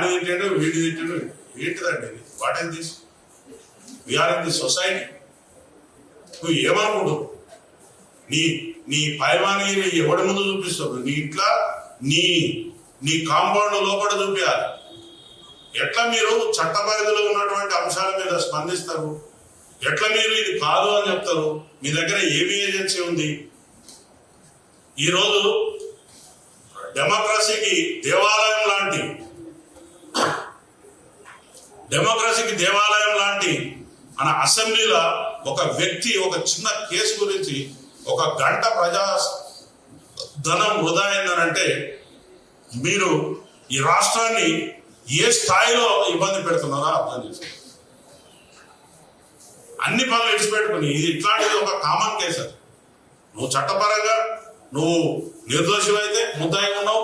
వాడి తింటాడు వీడి తింటాడు. ఏంటిదండి ఇది? What is this? We're in the society. నువ్వు ఏమనుకుంటు? నీ పైవానికి ఎవడి ముందు చూపిస్తావు? నీ ఇంట్లో నీ కాంపౌండ్ లోపల చూపించాలి. ఎట్లా మీరు చట్ట పరిధిలో ఉన్నటువంటి అంశాల మీద స్పందిస్తారు? ఎట్లా మీరు ఇది కాదు అని చెప్తారు? మీ దగ్గర ఏమి ఏజెన్సీ ఉంది? ఈరోజు డెమోక్రసీకి దేవాలయం లాంటి మన అసెంబ్లీలో ఒక వ్యక్తి ఒక చిన్న కేసు గురించి 1 గంట ప్రజా ధనం వృధా అయిందనంటే మీరు ఈ రాష్ట్రాన్ని ఏ స్థాయిలో ఇబ్బంది పెడుతున్నారో అర్థం చేసుకోండి. అన్ని పనులు విడిచిపెట్టుకుని ఇది ఇట్లాంటిది ఒక కామన్ కేసు. అది నువ్వు చట్టపరంగా నువ్వు నిర్దోషులైతే ముద్దాయి ఉన్నావు,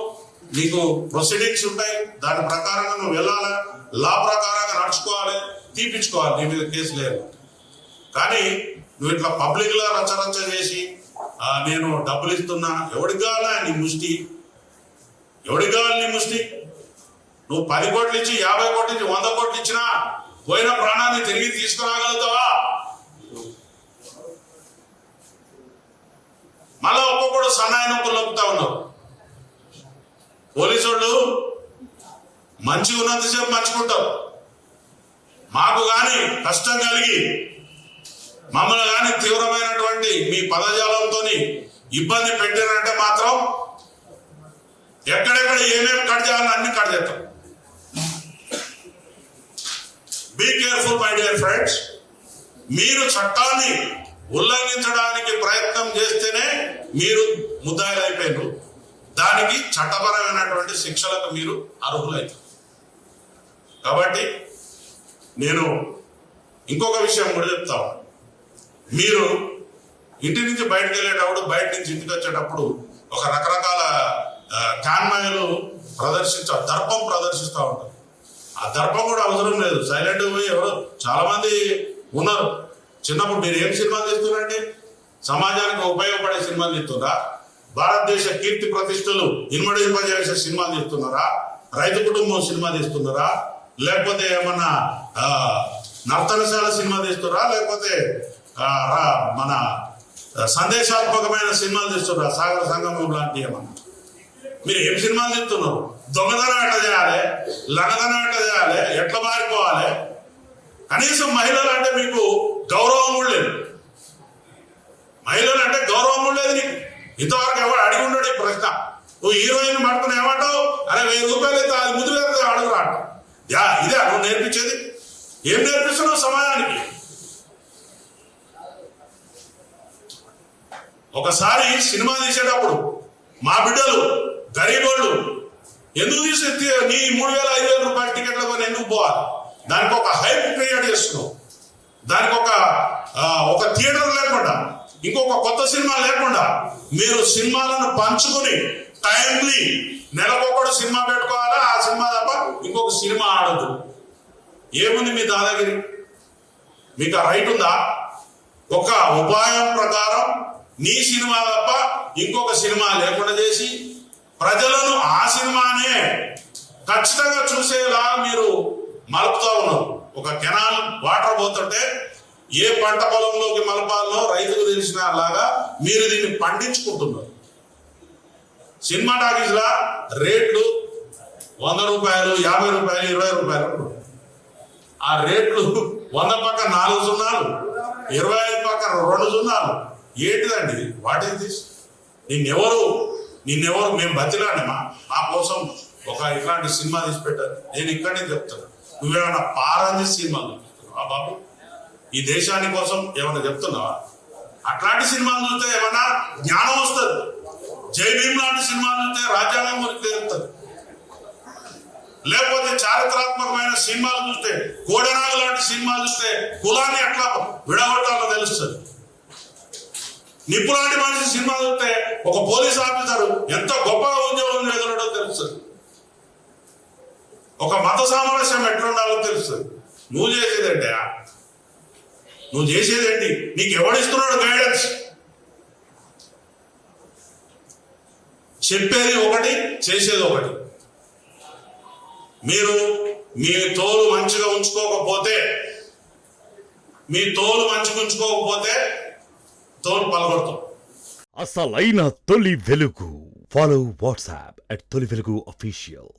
నీకు ప్రొసీడింగ్స్ ఉంటాయి, దాని ప్రకారంగా నువ్వు వెళ్ళాలి, లా ప్రకారంగా నడుచుకోవాలి, తీపించుకోవాలి, నీ మీద కేసు లేదు. కానీ నువ్వు ఇట్లా పబ్లిక్ లా రచరచ చేసి నేను డబ్బులు ఇస్తున్నా, ఎవడికి కావాలా నీ ముష్టి? ఎవడికి కావాలి నీ ముష్టి? నువ్వు 10 కోట్లు ఇచ్చి 50 కోట్లు ఇచ్చి 100 కోట్లు ఇచ్చినా పోయిన ప్రాణాన్ని తిరిగి తీసుకురాగలుగుతావా? మళ్ళా ఒక్కొక్కడు సన్నాయి నొప్పులు నొప్పుతా ఉన్నారు. పోలీసు వాళ్ళు మంచిగా ఉన్నంతసేపు మంచుకుంటారు. మాకు కానీ కష్టం కలిగి మమ్మల్ని కానీ తీవ్రమైనటువంటి మీ పదజాలంతో ఇబ్బంది పెట్టారంటే మాత్రం ఎక్కడెక్కడ ఏమేమి కట్ చేయాలని అన్ని కట్ చేస్తాం. Be careful my dear friends. మీరు చట్టాన్ని ఉల్లంఘించడానికి ప్రయత్నం చేస్తేనే మీరు ముద్దాయిలు అయిపోయారు. దానికి చట్టపరమైనటువంటి శిక్షలకు మీరు అర్హులవుతారు. కాబట్టి నేను ఇంకొక విషయం కూడా చెప్తాను. మీరు ఇంటి నుంచి బయటకు వెళ్ళేటప్పుడు, బయట నుంచి ఇంటికి వచ్చేటప్పుడు ఒక రకరకాల కాన్మాయలు దర్పం ప్రదర్శిస్తూ ఉంటారు. ఆ దర్పం కూడా అవసరం లేదు. సైలెంట్ పోయి ఎవరు చాలా మంది ఉన్నారు. చిన్నప్పుడు మీరు ఏం సినిమాలు తీస్తున్నారండి? సమాజానికి ఉపయోగపడే సినిమాలు తీస్తున్నారా? భారతదేశ కీర్తి ప్రతిష్టలు ఇన్మడింపజేసే సినిమాలు తీస్తున్నారా? రైతు కుటుంబం సినిమా తీస్తున్నారా? లేకపోతే ఏమన్నా నర్తనశాల సినిమా తీస్తున్నారా? లేకపోతే మన సందేశాత్మకమైన సినిమాలు తీస్తున్నారా? సాగర సంగమం లాంటి ఏమన్నా? మీరు ఏం సినిమాలు తీస్తున్నారు? దొంగతనం ఎట్లా చేయాలి, లంగతనం ఎట్లా చేయాలి, ఎట్లా మారిపోవాలి? కనీసం మహిళలు అంటే మీకు గౌరవం కూడా లేదు. మహిళలు అంటే గౌరవం కూడా లేదు నీకు. ఇంతవరకు ఎవరు అడిగి ఉండడు ఈ ప్రశ్న. నువ్వు హీరోయిన్ పట్టుకుని ఏమంటావు? అరే 1000 రూపాయలు అయితే అది ముద్దు వేస్తే అడుగురా అంట. ఇదే నువ్వు నేర్పించేది? ఏం నేర్పిస్తున్నావు సమాజానికి? ఒకసారి సినిమా తీసేటప్పుడు మా బిడ్డలు గరీబోళ్ళు ఎందుకు తీసి నీ 3000-5000 రూపాయల టికెట్ల కొని ఎందుకు పోవాలి? దానికి ఒక హైప్ క్రియేట్ చేస్తున్నావు. దానికి ఒక థియేటర్ లేకుండా, ఇంకొక కొత్త సినిమా లేకుండా మీరు సినిమాలను పంచుకొని టైమ్లీ నెలకొకడు సినిమా పెట్టుకోవాలా. ఆ సినిమా తప్ప ఇంకొక సినిమా ఆడదు. ఏముంది మీ దాదాగిరి? మీకు ఆ రైట్ ఉందా? ఒక ఉపాయం ప్రకారం నీ సినిమా తప్ప ఇంకొక సినిమా లేకుండా చేసి ప్రజలను ఆ సినిమానే ఖచ్చితంగా చూసేలా మీరు మలుపుతా ఉన్నారు. ఒక కెనాల్ వాటర్ పోతుంటే ఏ పంట పొలంలోకి మలపాలనో రైతుకు తెలిసిన లాగా మీరు దీన్ని పండించుకుంటున్నారు. సినిమా టాకీస్ లా రేట్లు 100 రూపాయలు, 50 రూపాయలు, 20 రూపాయలు. ఆ రేట్లు 100 పక్క 4 సున్నాలు, 25 పక్క 2 సున్నాలు. ఏంటిదండి? What is this? నిన్నెవరు మేము బతిలాండి మా కోసం ఒక ఇట్లాంటి సినిమా తీసి పెట్టారు. నేను ఇక్కడే చెప్తాను, నువ్వేమన్నా పారాంది సినిమాలు చూపిస్తున్నావా బాబు? ఈ దేశాని కోసం ఏమన్నా చెప్తున్నావా? అట్లాంటి సినిమాలు చూస్తే ఏమన్నా జ్ఞానం వస్తుంది. జై భీమ్ లాంటి సినిమాలు చూస్తే రాజ్యాంగం గురించి తెలుస్తుంది. లేకపోతే చారిత్రాత్మకమైన సినిమాలు చూస్తే, కోడెనాగు లాంటి సినిమాలు చూస్తే కులాన్ని ఎట్లా విడగొట్టాలో తెలుస్తుంది. నిప్పులాంటి మనిషి సినిమా చూస్తే ఒక పోలీస్ ఆఫీసర్ ఎంత గొప్పగా ఉద్యోగం ఎదురడో తెలుస్తుంది. ఒక మత సామరస్యం ఎట్లుండాలో తెలుస్తుంది. నువ్వు చేసేదేంటి? నీకు ఎవడిస్తున్నాడు గైడెన్స్? చెప్పేది ఒకటి, చేసేది ఒకటి. మీరు మీ తోలు మంచిగా ఉంచుకోకపోతే తోలు పలగొడతాం. అసలైన తొలి వెలుగు. ఫాలో వాట్సాప్ @తొలి వెలుగు official.